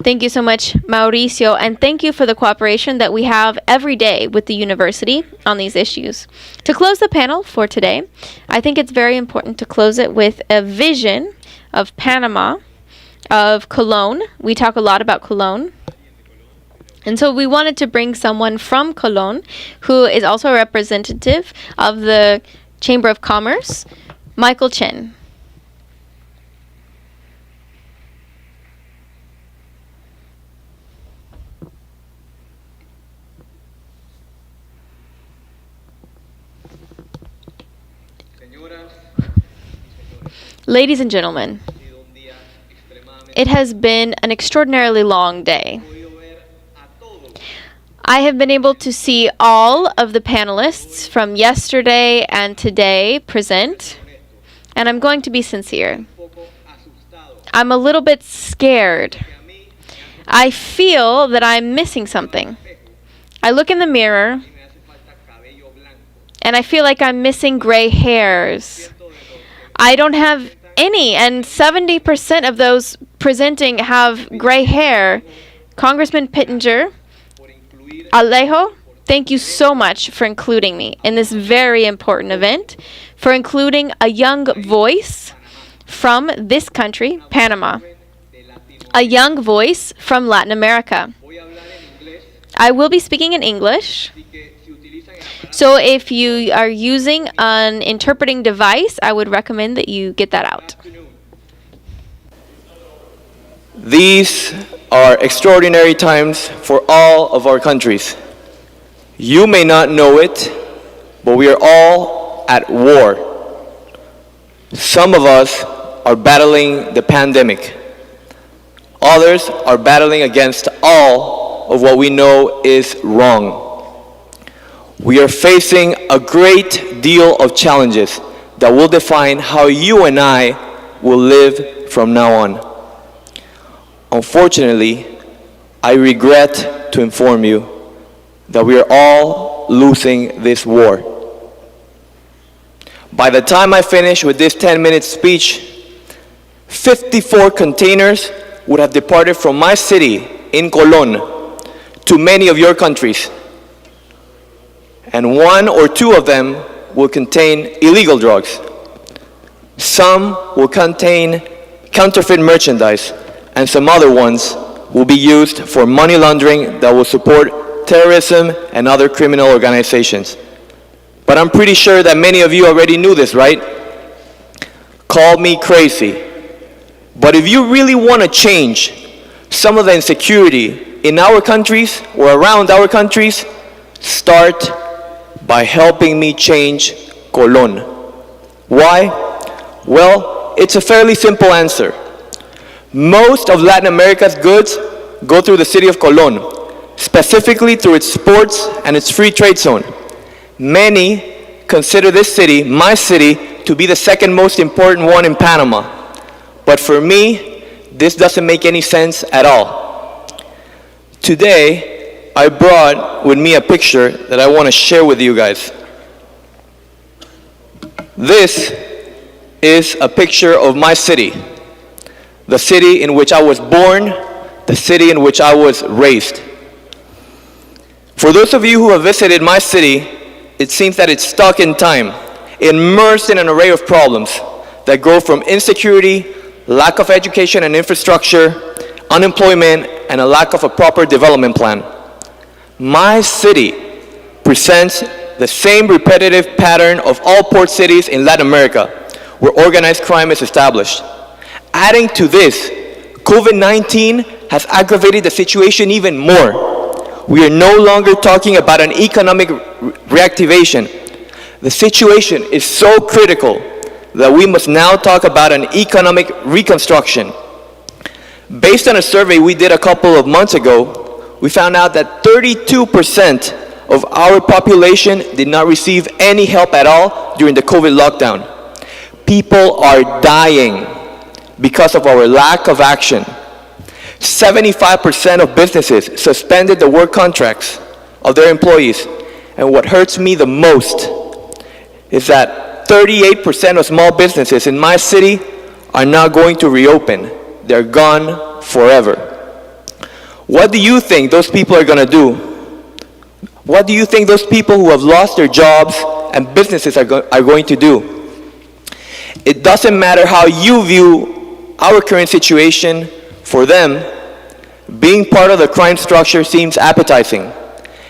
Thank you so much, Mauricio, and thank you for the cooperation that we have every day with the university on these issues. To close the panel for today, I think it's very important to close it with a vision of Panama, of Cologne. We talk a lot about Cologne. And so we wanted to bring someone from Cologne who is also a representative of the Chamber of Commerce, Michael Chen. Ladies and gentlemen, it has been an extraordinarily long day. I have been able to see all of the panelists from yesterday and today present, and I'm going to be sincere. I'm a little bit scared. I feel that I'm missing something. I look in the mirror, and I feel like I'm missing gray hairs. I don't have any, and 70% of those presenting have gray hair. Congressman Pittenger, Alejo, thank you so much for including me in this very important event, for including a young voice from this country, Panama, a young voice from Latin America. I will be speaking in English, so if you are using an interpreting device, I would recommend that you get that out. These are extraordinary times for all of our countries. You may not know it, but we are all at war. Some of us are battling the pandemic. Others are battling against all of what we know is wrong. We are facing a great deal of challenges that will define how you and I will live from now on. Unfortunately, I regret to inform you that we are all losing this war. By the time I finish with this 10-minute speech, 54 containers would have departed from my city in Colón to many of your countries. And 1 or 2 of them will contain illegal drugs. Some will contain counterfeit merchandise, and some other ones will be used for money laundering that will support terrorism and other criminal organizations. But I'm pretty sure that many of you already knew this, right? Call me crazy. But if you really want to change some of the insecurity in our countries or around our countries, start by helping me change Colón. Why? Well, it's a fairly simple answer. Most of Latin America's goods go through the city of Colón, specifically through its ports and its free trade zone. Many consider this city, my city, to be the second most important one in Panama. But for me, this doesn't make any sense at all. Today, I brought with me a picture that I want to share with you guys. This is a picture of my city, the city in which I was born, the city in which I was raised. For those of you who have visited my city, it seems that it's stuck in time, immersed in an array of problems that grow from insecurity, lack of education and infrastructure, unemployment, and a lack of a proper development plan. My city presents the same repetitive pattern of all port cities in Latin America, where organized crime is established. Adding to this, COVID-19 has aggravated the situation even more. We are no longer talking about an economic reactivation. The situation is so critical that we must now talk about an economic reconstruction. Based on a survey we did a couple of months ago, we found out that 32% of our population did not receive any help at all during the COVID lockdown. People are dying because of our lack of action. 75% of businesses suspended the work contracts of their employees. And what hurts me the most is that 38% of small businesses in my city are not going to reopen. They're gone forever. What do you think those people are going to do? What do you think those people who have lost their jobs and businesses are going to do? It doesn't matter how you view our current situation. For them, being part of the crime structure seems appetizing.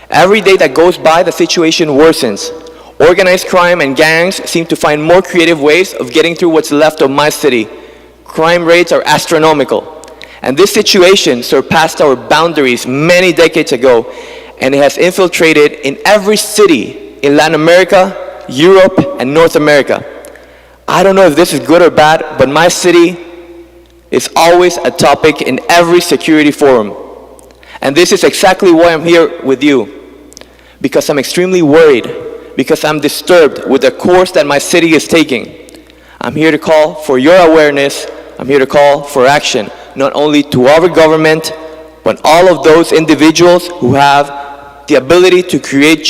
Every day that goes by, the situation worsens. Organized crime and gangs seem to find more creative ways of getting through what's left of my city. Crime rates are astronomical. And this situation surpassed our boundaries many decades ago, and it has infiltrated in every city in Latin America, Europe, and North America. I don't know if this is good or bad, but my city is always a topic in every security forum. And this is exactly why I'm here with you. Because I'm extremely worried, because I'm disturbed with the course that my city is taking. I'm here to call for your awareness. I'm here to call for action, not only to our government, but all of those individuals who have the ability to create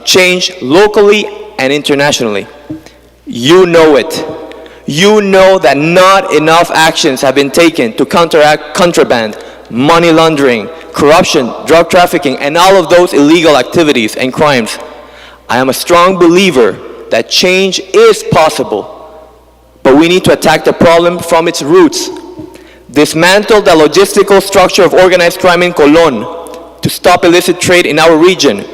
change locally and internationally. You know it. You know that not enough actions have been taken to counteract contraband, money laundering, corruption, drug trafficking, and all of those illegal activities and crimes. I am a strong believer that change is possible, but we need to attack the problem from its roots. Dismantle the logistical structure of organized crime in Colón to stop illicit trade in our region.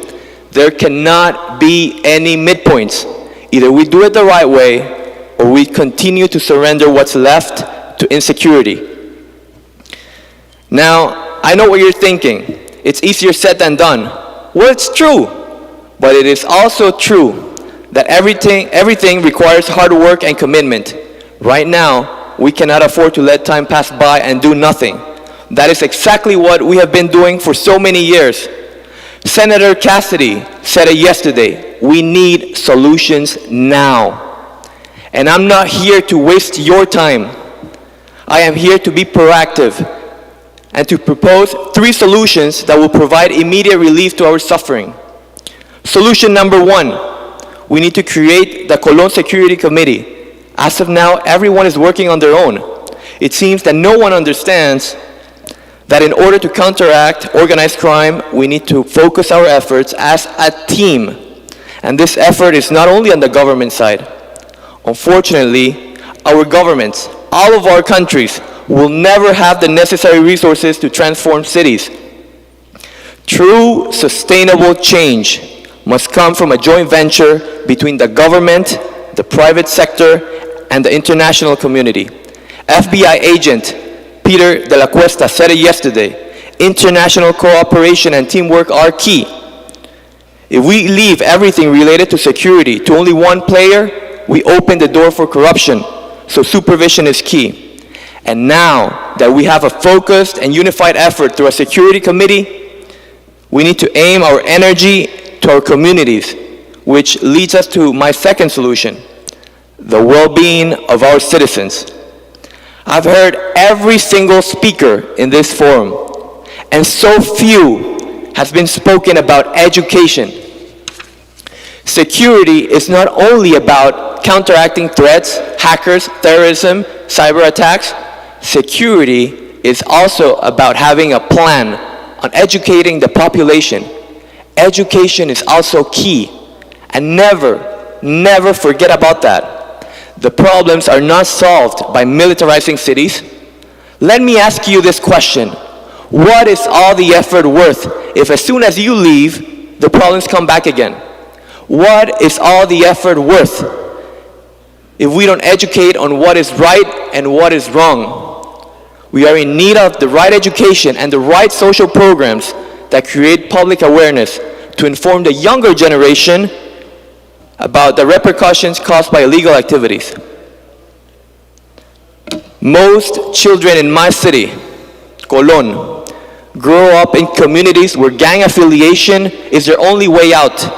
There cannot be any midpoints. Either we do it the right way, or we continue to surrender what's left to insecurity. Now, I know what you're thinking. It's easier said than done. Well, it's true. But it is also true that everything requires hard work and commitment. Right now, we cannot afford to let time pass by and do nothing. That is exactly what we have been doing for so many years. Senator Cassidy said it yesterday. We need solutions now. And I'm not here to waste your time. I am here to be proactive and to propose 3 solutions that will provide immediate relief to our suffering. Solution number 1, we need to create the Colón Security Committee. As of now, everyone is working on their own. It seems that no one understands that in order to counteract organized crime, we need to focus our efforts as a team. And this effort is not only on the government side. Unfortunately, our governments, all of our countries, will never have the necessary resources to transform cities. True sustainable change must come from a joint venture between the government, the private sector, and the international community. FBI agent Peter de la Cuesta said it yesterday. International cooperation and teamwork are key. If we leave everything related to security to only one player, we open the door for corruption. So supervision is key. And now that we have a focused and unified effort through a security committee, we need to aim our energy to our communities, which leads us to my second solution, the well-being of our citizens. I've heard every single speaker in this forum, and so few has been spoken about education. Security is not only about counteracting threats, hackers, terrorism, cyber attacks. Security is also about having a plan on educating the population. Education is also key, and never forget about that. The problems are not solved by militarizing cities. Let me ask you this question. What is all the effort worth if as soon as you leave, the problems come back again? What is all the effort worth if we don't educate on what is right and what is wrong? We are in need of the right education and the right social programs that create public awareness to inform the younger generation about the repercussions caused by illegal activities. Most children in my city, Colón, grow up in communities where gang affiliation is their only way out.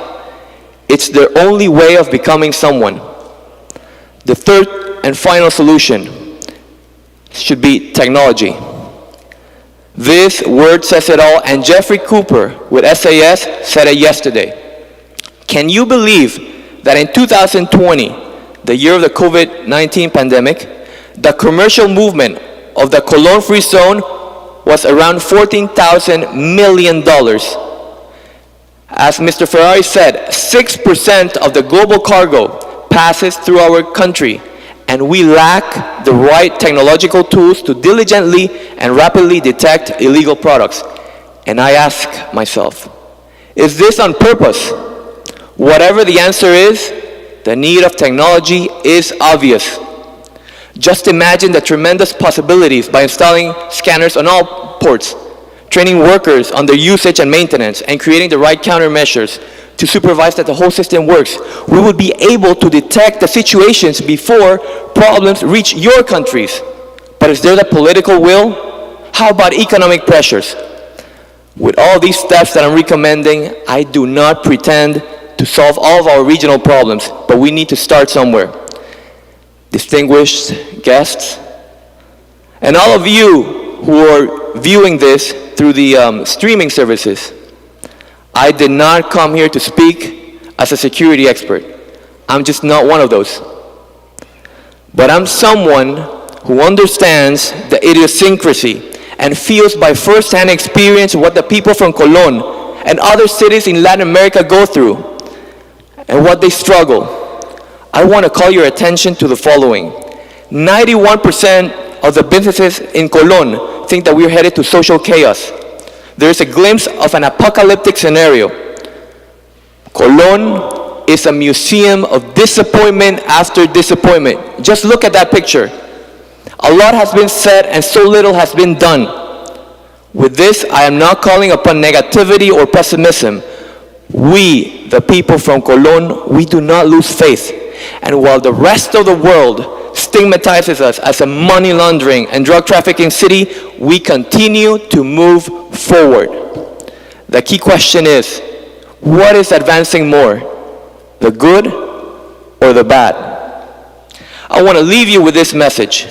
It's their only way of becoming someone. The third and final solution should be technology. This word says it all, and Jeffrey Cooper with SAS said it yesterday. Can you believe that in 2020, the year of the COVID-19 pandemic, the commercial movement of the Colón Free Zone was around $14,000 million. As Mr. Ferrari said, 6% of the global cargo passes through our country, and we lack the right technological tools to diligently and rapidly detect illegal products. And I ask myself, is this on purpose? Whatever the answer is, the need of technology is obvious. Just imagine the tremendous possibilities by installing scanners on all ports, training workers on their usage and maintenance, and creating the right countermeasures to supervise that the whole system works. We would be able to detect the situations before problems reach your countries. But is there the political will? How about economic pressures? With all these steps that I'm recommending, I do not pretend to solve all of our regional problems, but we need to start somewhere. Distinguished guests, and all of you who are viewing this through the streaming services, I did not come here to speak as a security expert. I'm just not one of those. But I'm someone who understands the idiosyncrasy and feels by first-hand experience what the people from Colón and other cities in Latin America go through and what they struggle. I want to call your attention to the following. 91% of the businesses in Colón think that we're headed to social chaos. There's a glimpse of an apocalyptic scenario. Colón is a museum of disappointment after disappointment. Just look at that picture. A lot has been said and so little has been done. With this, I am not calling upon negativity or pessimism. We, the people from Colón, we do not lose faith. And while the rest of the world stigmatizes us as a money laundering and drug trafficking city, we continue to move forward. The key question is, what is advancing more, the good or the bad? I want to leave you with this message.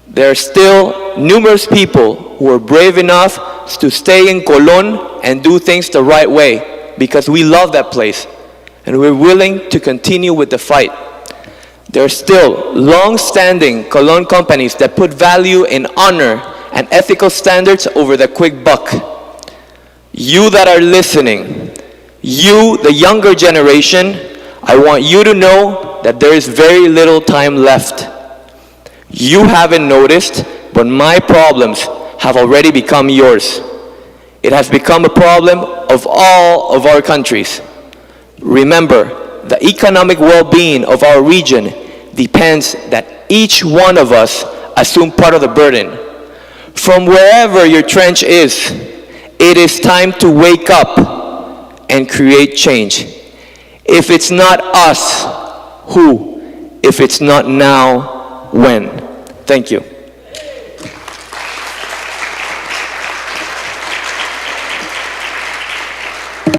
There are still numerous people who are brave enough to stay in Colón and do things the right way because we love that place and we're willing to continue with the fight. There are still long-standing Colón companies that put value in honor and ethical standards over the quick buck. You that are listening, you, the younger generation, I want you to know that there is very little time left. You haven't noticed, but my problems have already become yours. It has become a problem of all of our countries. Remember, the economic well-being of our region depends that each one of us assume part of the burden. From wherever your trench is, it is time to wake up and create change. If it's not us, who? If it's not now, when? Thank you.